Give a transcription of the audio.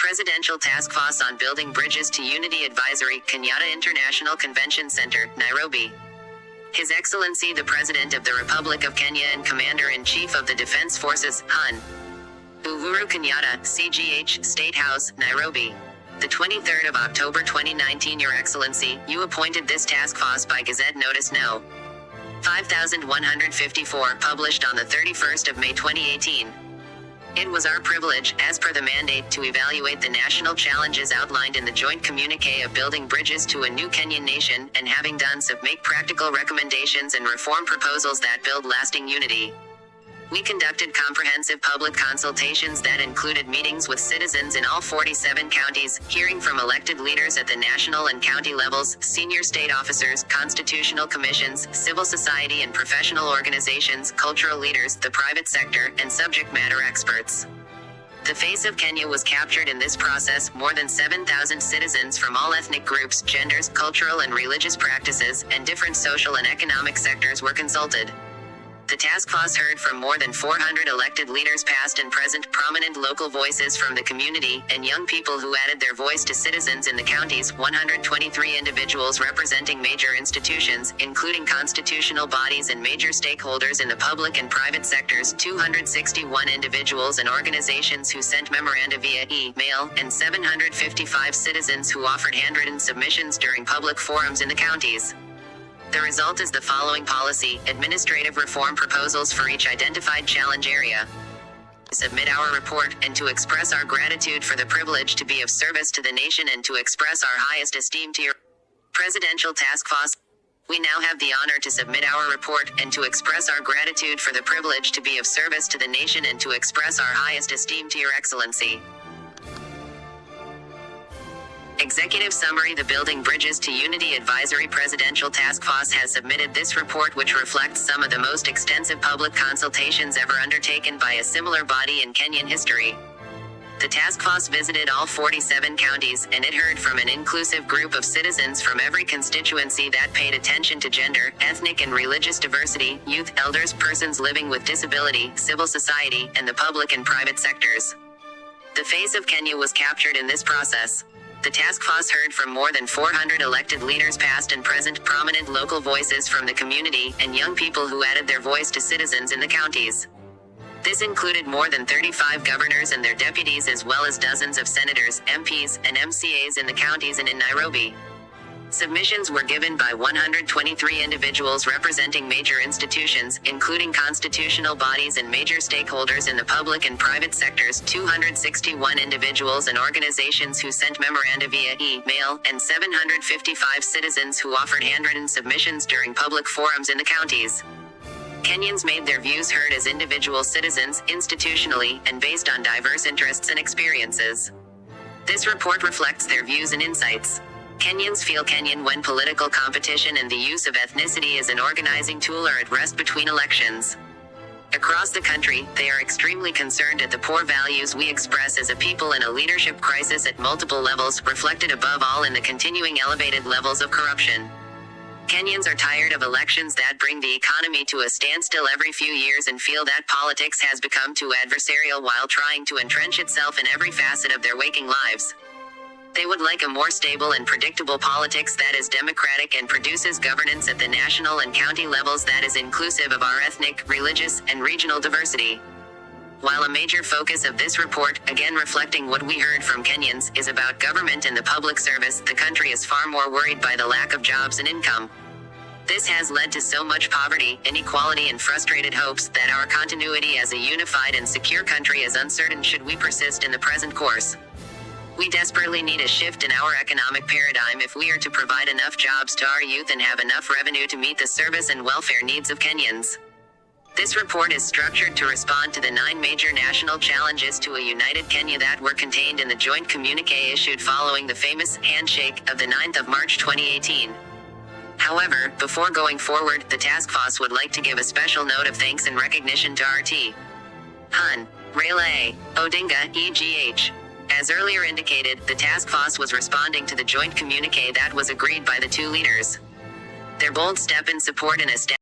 Presidential Task Force on Building Bridges to Unity Advisory, Kenyatta International Convention Center, Nairobi. His Excellency the President of the Republic of Kenya and Commander-in-Chief of the Defense Forces, Hon. Uhuru Kenyatta, CGH, State House, Nairobi. The 23rd of October 2019. Your Excellency, you appointed this task force by Gazette Notice No. 5154, published on the 31st of May 2018. It was our privilege, as per the mandate, to evaluate the national challenges outlined in the joint communique of building bridges to a new Kenyan nation, and having done so, make practical recommendations and reform proposals that build lasting unity. We conducted comprehensive public consultations that included meetings with citizens in all 47 counties, hearing from elected leaders at the national and county levels, senior state officers, constitutional commissions, civil society and professional organizations, cultural leaders, the private sector, and subject matter experts. The face of Kenya was captured in this process. More than 7,000 citizens from all ethnic groups, genders, cultural and religious practices, and different social and economic sectors were consulted. The task force heard from more than 400 elected leaders past and present, prominent local voices from the community, and young people who added their voice to citizens in the counties, 123 individuals representing major institutions, including constitutional bodies and major stakeholders in the public and private sectors, 261 individuals and organizations who sent memoranda via e-mail, and 755 citizens who offered handwritten submissions during public forums in the counties. The result is the following policy, administrative reform proposals for each identified challenge area. Submit our report, and to express our gratitude for the privilege to be of service to the nation and to express our highest esteem to your Presidential Task Force. We now have the honor to submit our report, and to express our gratitude for the privilege to be of service to the nation and to express our highest esteem to your Excellency. Executive Summary: The Building Bridges to Unity Advisory Presidential Task Force has submitted this report, which reflects some of the most extensive public consultations ever undertaken by a similar body in Kenyan history. The task force visited all 47 counties, and it heard from an inclusive group of citizens from every constituency that paid attention to gender, ethnic and religious diversity, youth, elders, persons living with disability, civil society, and the public and private sectors. The face of Kenya was captured in this process. The task force heard from more than 400 elected leaders past and present, prominent local voices from the community, and young people who added their voice to citizens in the counties. This included more than 35 governors and their deputies, as well as dozens of senators, MPs, and MCAs in the counties and in Nairobi. Submissions were given by 123 individuals representing major institutions, including constitutional bodies and major stakeholders in the public and private sectors, 261 individuals and organizations who sent memoranda via e-mail, and 755 citizens who offered handwritten submissions during public forums in the counties. Kenyans made their views heard as individual citizens, institutionally, and based on diverse interests and experiences. This report reflects their views and insights. Kenyans feel Kenyan when political competition and the use of ethnicity as an organizing tool are at rest between elections. Across the country, they are extremely concerned at the poor values we express as a people in a leadership crisis at multiple levels, reflected above all in the continuing elevated levels of corruption. Kenyans are tired of elections that bring the economy to a standstill every few years and feel that politics has become too adversarial while trying to entrench itself in every facet of their waking lives. They would like a more stable and predictable politics that is democratic and produces governance at the national and county levels that is inclusive of our ethnic, religious, and regional diversity. While a major focus of this report, again reflecting what we heard from Kenyans, is about government and the public service, the country is far more worried by the lack of jobs and income. This has led to so much poverty, inequality, and frustrated hopes that our continuity as a unified and secure country is uncertain should we persist in the present course. We desperately need a shift in our economic paradigm if we are to provide enough jobs to our youth and have enough revenue to meet the service and welfare needs of Kenyans. This report is structured to respond to the 9 major national challenges to a united Kenya that were contained in the joint communique issued following the famous handshake of the 9th of March 2018. However, before going forward, the task force would like to give a special note of thanks and recognition to RT. Hon. Raila Odinga, EGH. As earlier indicated, the task force was responding to the joint communique that was agreed by the two leaders. Their bold step in support and establishment